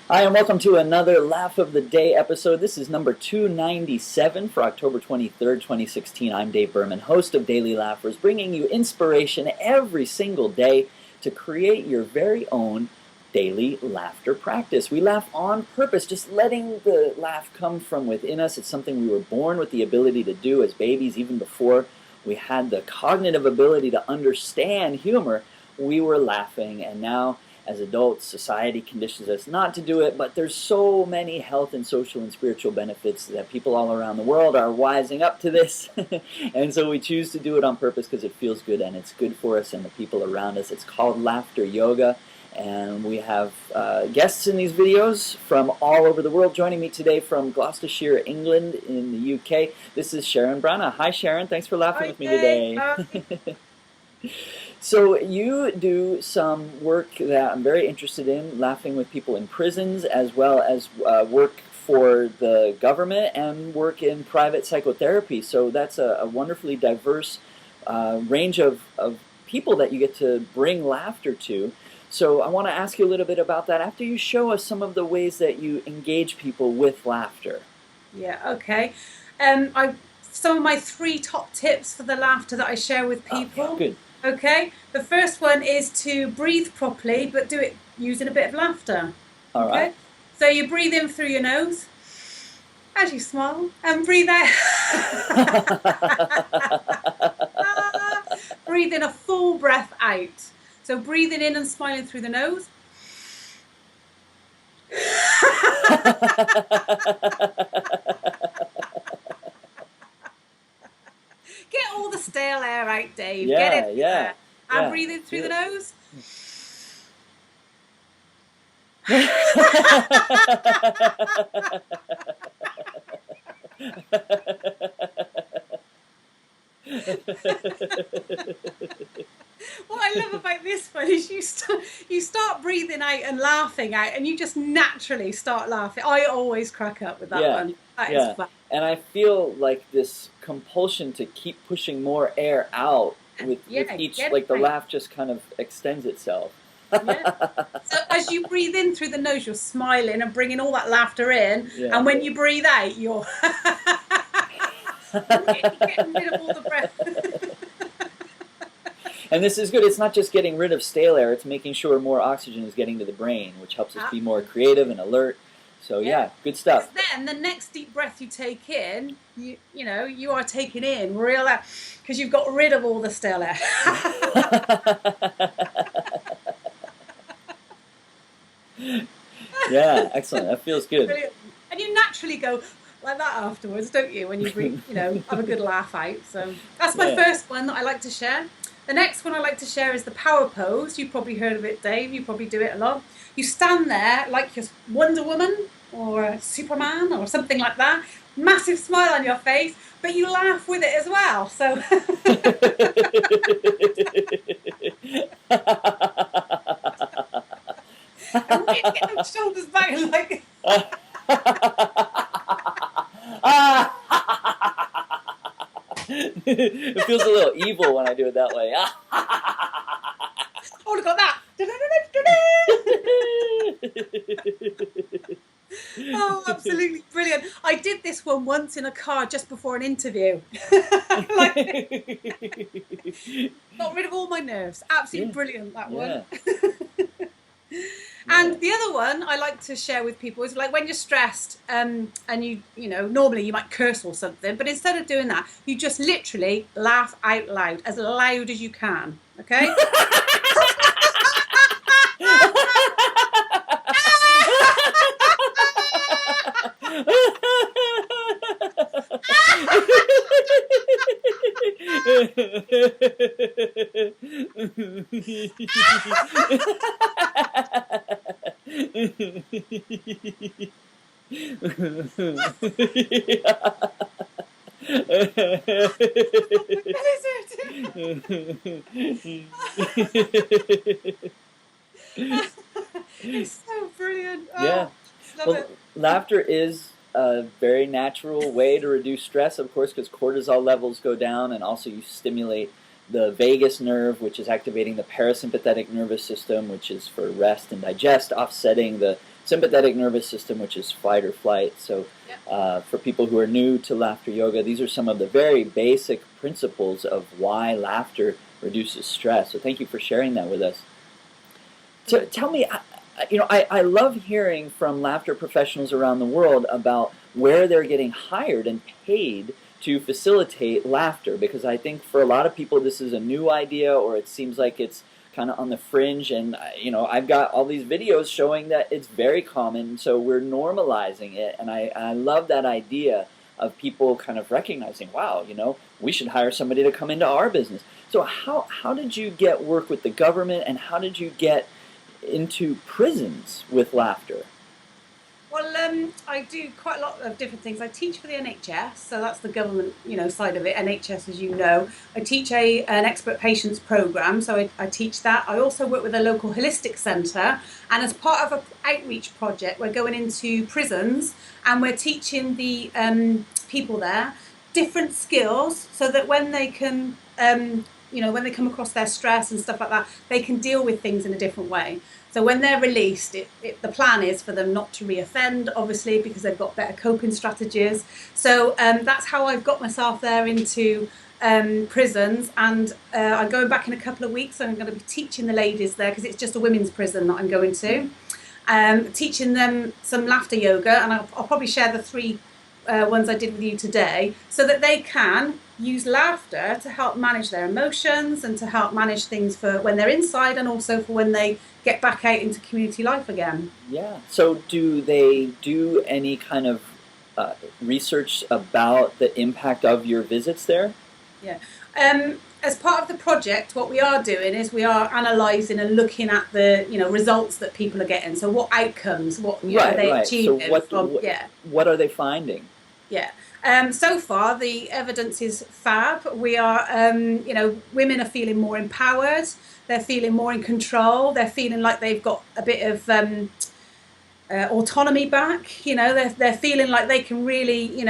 Hi, and welcome to another Laugh of the Day episode. This is number 297 for October 23rd, 2016. I'm Dave Berman, host of Daily Laughers, bringing you inspiration every single day to create your very own daily laughter practice. We laugh on purpose, just letting the laugh come from within us. It's something we were born with the ability to do as babies, even before we had the cognitive ability to understand humor. We were laughing, and now as adults, society conditions us not to do it, but there's so many health and social and spiritual benefits that people all around the world are wising up to this. And so we choose to do it on purpose because it feels good and it's good for us and the people around us. It's called laughter yoga, and we have guests in these videos from all over the world. Joining me today from Gloucestershire, England, in the UK, this is Sharon Branagh. Hi Sharon, thanks for laughing with me today. So you do some work that I'm very interested in, laughing with people in prisons, as well as work for the government and work in private psychotherapy. So that's a wonderfully diverse range of people that you get to bring laughter to. So I want to ask you a little bit about that after you show us some of the ways that you engage people with laughter. Yeah, okay. Some of my three top tips for the laughter that I share with people. Good. Okay, the first one is to breathe properly, but do it using a bit of laughter. All Okay, right. so you breathe in through your nose as you smile, and breathe out. Breathe in a full breath out. So breathing in and smiling through the nose. Get all the stale air out, Dave. Get Yeah, it yeah, there. And yeah. breathe in Let's through do the it. nose. What I love about this one is you start breathing out and laughing out, and you just naturally start laughing. I always crack up with that Yeah, one. That is yeah. fun. And I feel like this compulsion to keep pushing more air out with Yeah, each, get it like the out. laugh just kind of extends itself. Yeah. So as you breathe in through the nose, you're smiling and bringing all that laughter in, Yeah. and when you breathe out, you're really getting rid of all the breath. And this is good. It's not just getting rid of stale air, it's making sure more oxygen is getting to the brain, which helps us be more creative and alert. So Yeah. yeah, good Because stuff. then the next deep breath you take in, you are taking in real air because you've got rid of all the stale air. Yeah, excellent. That feels good. Brilliant. And you naturally go like that afterwards, don't you? When you breathe, have a good laugh out. So that's my Yeah. first one that I like to share. The next one I like to share is the power pose. You've probably heard of it, Dave. You probably do it a lot. You stand there like you're Wonder Woman or Superman or something like that. Massive smile on your face, but you laugh with it as well. So and really get those shoulders back like It feels a little evil when I do it that way. oh, look at that. Oh, absolutely brilliant. I did this one once in a car just before an interview. Like, got rid of all my nerves. Absolutely Yeah, brilliant, that one. yeah, yeah. And the other one I like to share with people is like when you're stressed, and normally you might curse or something, but instead of doing that, you just literally laugh out loud as you can. Okay? It's so brilliant. Yeah. Oh, just love Well, it. laughter is a very natural way to reduce stress, of course, because cortisol levels go down, and also you stimulate the vagus nerve, which is activating the parasympathetic nervous system, which is for rest and digest, offsetting the sympathetic nervous system, which is fight or flight. So for people who are new to laughter yoga, these are some of the very basic principles of why laughter reduces stress. So thank you for sharing that with us. So tell me, I love hearing from laughter professionals around the world about where they're getting hired and paid to facilitate laughter, because I think for a lot of people this is a new idea, or it seems like it's kind of on the fringe, and I've got all these videos showing that it's very common, so we're normalizing it, and I love that idea of people kind of recognizing, wow, we should hire somebody to come into our business. So how did you get work with the government, and how did you get into prisons with laughter? Well, I do quite a lot of different things. I teach for the NHS, so that's the government, side of it. NHS, as you know. I teach an expert patients program, so I teach that. I also work with a local holistic centre, and as part of an outreach project, we're going into prisons and we're teaching the people there different skills, so that when they can, when they come across their stress and stuff like that, they can deal with things in a different way. So when they're released, the plan is for them not to reoffend, obviously, because they've got better coping strategies. So that's how I've got myself there into prisons. And I'm going back in a couple of weeks. So I'm going to be teaching the ladies there, because it's just a women's prison that I'm going to. Teaching them some laughter yoga. And I'll probably share the 3 ones I did with you today, so that they can use laughter to help manage their emotions and to help manage things for when they're inside, and also for when they get back out into community life again. Yeah. So do they do any kind of research about the impact of your visits there? Yeah. As part of the project, what we are doing is we are analysing and looking at the results that people are getting. So what outcomes, what are they achieving? So what are they finding? Yeah. So far, the evidence is fab. We are, women are feeling more empowered. They're feeling more in control. They're feeling like they've got a bit of autonomy back. They're feeling like they can really,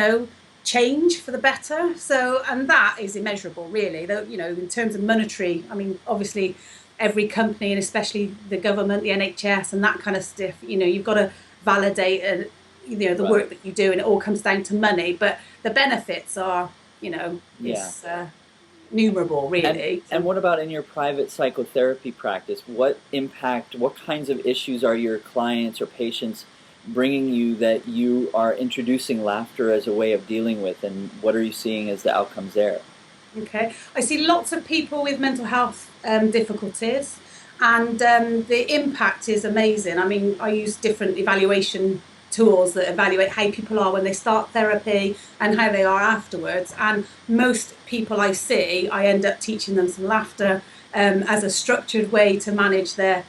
change for the better. So, and that is immeasurable, really. In terms of monetary, I mean, obviously, every company, and especially the government, the NHS, and that kind of stuff, you've got to validate the work that you do, and it all comes down to money, but the benefits are numerable, really. And what about in your private psychotherapy practice? What kinds of issues are your clients or patients bringing you that you are introducing laughter as a way of dealing with, and what are you seeing as the outcomes there? Okay, I see lots of people with mental health difficulties, and the impact is amazing. I mean, I use different evaluation tools that evaluate how people are when they start therapy and how they are afterwards. And most people I see, I end up teaching them some laughter as a structured way to manage their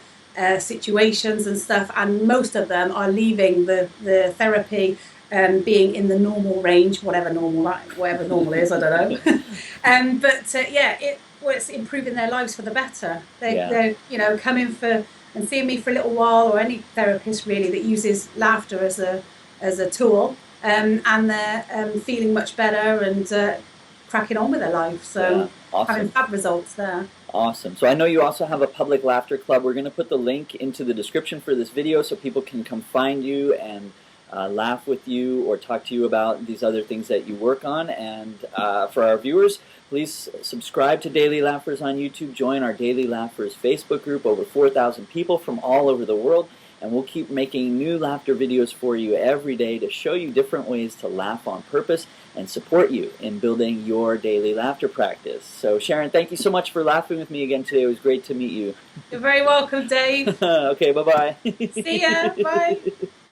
situations and stuff. And most of them are leaving the therapy being in the normal range, whatever normal is, I don't know. It's improving their lives for the better. They're coming for and seeing me for a little while, or any therapist really that uses laughter as a tool, and they're feeling much better and cracking on with their life. So awesome. Having fab results there. Awesome. So I know you also have a public laughter club. We're going to put the link into the description for this video so people can come find you and laugh with you or talk to you about these other things that you work on. And for our viewers, please subscribe to Daily Laughers on YouTube. Join our Daily Laughers Facebook group, over 4,000 people from all over the world. And we'll keep making new laughter videos for you every day to show you different ways to laugh on purpose and support you in building your daily laughter practice. So Sharon, thank you so much for laughing with me again today. It was great to meet you. You're very welcome, Dave. Okay, bye-bye. See ya. Bye.